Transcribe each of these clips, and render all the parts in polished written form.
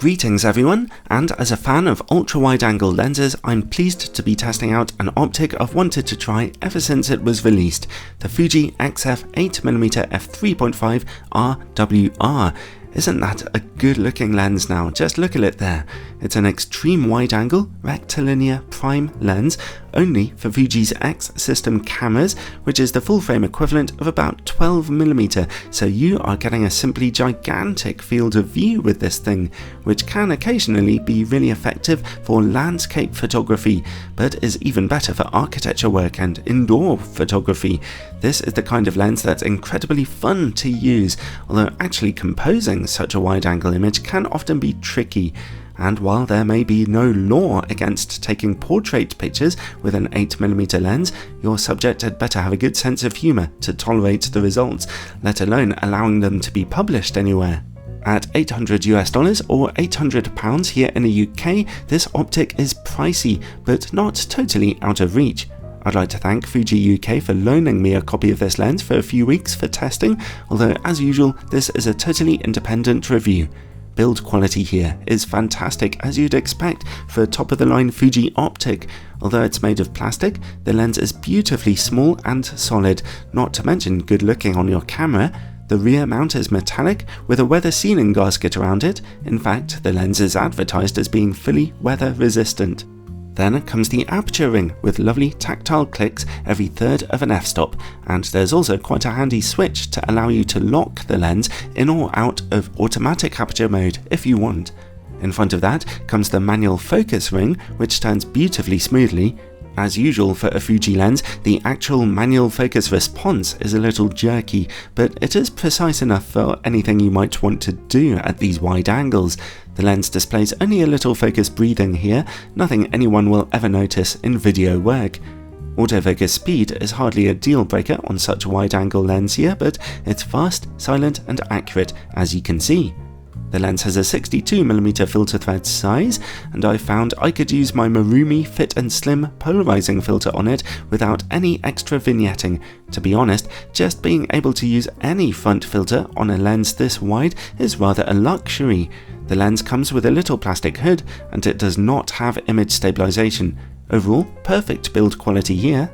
Greetings everyone, and as a fan of ultra-wide-angle lenses, I'm pleased to be testing out an optic I've wanted to try ever since it was released, the Fuji XF 8mm f3.5 RWR. Isn't that a good looking lens now? Just look at it there. It's an extreme wide angle, rectilinear prime lens, only for Fuji's X system cameras, which is the full frame equivalent of about 12mm, so you are getting a simply gigantic field of view with this thing, which can occasionally be really effective for landscape photography, but is even better for architecture work and indoor photography. This is the kind of lens that's incredibly fun to use, although actually composing such a wide angle image can often be tricky. And while there may be no law against taking portrait pictures with an 8mm lens, your subject had better have a good sense of humour to tolerate the results, let alone allowing them to be published anywhere. At $800 or £800 here in the UK, this optic is pricey, but not totally out of reach. I'd like to thank Fuji UK for loaning me a copy of this lens for a few weeks for testing, although as usual this is a totally independent review. Build quality here is fantastic, as you'd expect for a top-of-the-line Fuji optic. Although it's made of plastic, the lens is beautifully small and solid, not to mention good looking on your camera. The rear mount is metallic with a weather sealing gasket around it. In fact, the lens is advertised as being fully weather resistant. Then comes the aperture ring with lovely tactile clicks every third of an f-stop, and there's also quite a handy switch to allow you to lock the lens in or out of automatic aperture mode if you want. In front of that comes the manual focus ring, which turns beautifully smoothly. As usual for a Fuji lens, the actual manual focus response is a little jerky, but it is precise enough for anything you might want to do at these wide angles. The lens displays only a little focus breathing here, nothing anyone will ever notice in video work. Autofocus speed is hardly a deal breaker on such a wide angle lens here, but it's fast, silent and accurate, as you can see. The lens has a 62mm filter thread size, and I found I could use my Marumi Fit and Slim polarizing filter on it without any extra vignetting. To be honest, just being able to use any front filter on a lens this wide is rather a luxury. The lens comes with a little plastic hood, and it does not have image stabilization. Overall, perfect build quality here.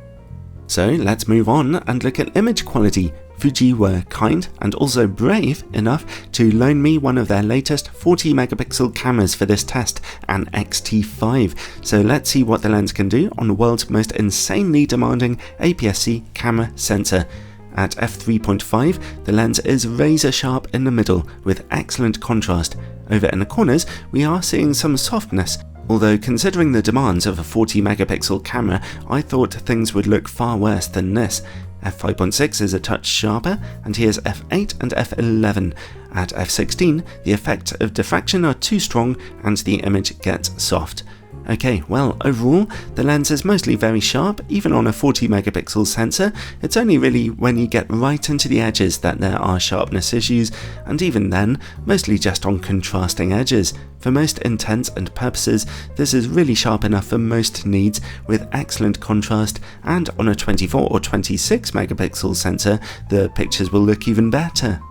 So let's move on and look at image quality. Fuji were kind and also brave enough to loan me one of their latest 40 megapixel cameras for this test, an X-T5. So let's see what the lens can do on the world's most insanely demanding aps-c camera sensor. At f3.5, the lens is razor sharp in the middle with excellent contrast. Over in the corners, we are seeing some softness. Although considering the demands of a 40 megapixel camera, I thought things would look far worse than this. f5.6 is a touch sharper, and here's f8 and f11. At f16, the effects of diffraction are too strong and the image gets soft. Okay, well, overall, the lens is mostly very sharp, even on a 40 megapixel sensor. It's only really when you get right into the edges that there are sharpness issues, and even then, mostly just on contrasting edges. For most intents and purposes, this is really sharp enough for most needs, with excellent contrast, and on a 24 or 26 megapixel sensor, the pictures will look even better.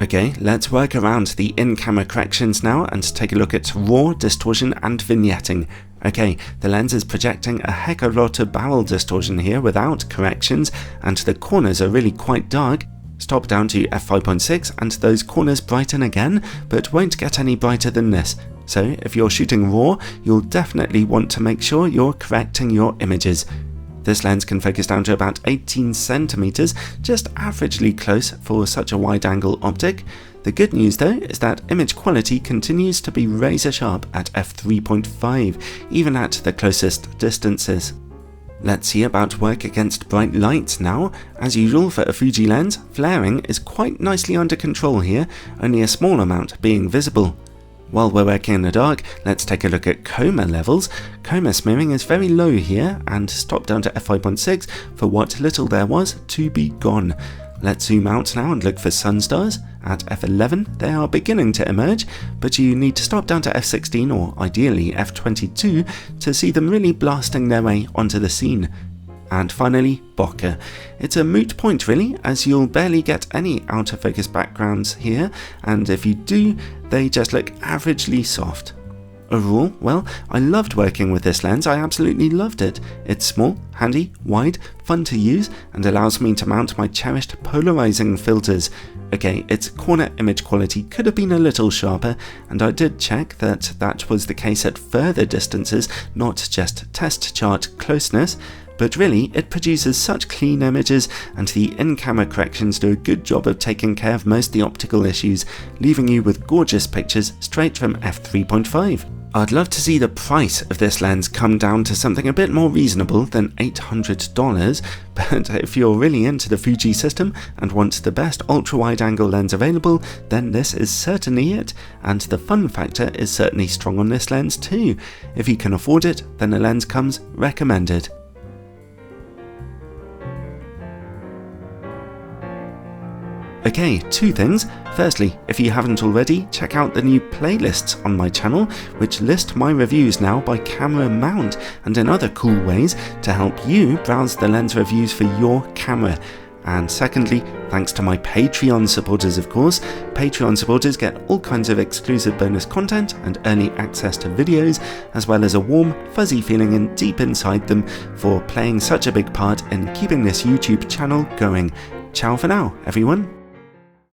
Okay, let's work around the in-camera corrections now and take a look at raw, distortion and vignetting. Okay, the lens is projecting a heck of a lot of barrel distortion here without corrections, and the corners are really quite dark. Stop down to f5.6 and those corners brighten again, but won't get any brighter than this. So if you're shooting raw, you'll definitely want to make sure you're correcting your images. This lens can focus down to about 18 centimeters, just averagely close for such a wide angle optic. The good news though is that image quality continues to be razor sharp at f3.5, even at the closest distances. Let's see about work against bright lights now. As usual for a Fuji lens, flaring is quite nicely under control here, only a small amount being visible. While we're working in the dark, let's take a look at chroma levels. Chroma smearing is very low here, and stop down to f5.6 for what little there was to be gone. Let's zoom out now and look for sunstars. At f11 they are beginning to emerge, but you need to stop down to f16 or ideally f22 to see them really blasting their way onto the scene. And finally, bokeh. It's a moot point really, as you'll barely get any out of focus backgrounds here, and if you do, they just look averagely soft. Overall, well, I loved working with this lens, I absolutely loved it. It's small, handy, wide, fun to use, and allows me to mount my cherished polarizing filters. Okay, its corner image quality could have been a little sharper, and I did check that that was the case at further distances, not just test chart closeness, but really it produces such clean images, and the in-camera corrections do a good job of taking care of most of the optical issues, leaving you with gorgeous pictures straight from f3.5. I'd love to see the price of this lens come down to something a bit more reasonable than $800, but if you're really into the Fuji system and want the best ultra-wide angle lens available, then this is certainly it, and the fun factor is certainly strong on this lens too. If you can afford it, then the lens comes recommended. Okay, two things. Firstly, if you haven't already, check out the new playlists on my channel, which list my reviews now by camera mount and in other cool ways to help you browse the lens reviews for your camera. And secondly, thanks to my Patreon supporters of course. Patreon supporters get all kinds of exclusive bonus content and early access to videos, as well as a warm, fuzzy feeling in deep inside them for playing such a big part in keeping this YouTube channel going. Ciao for now, everyone.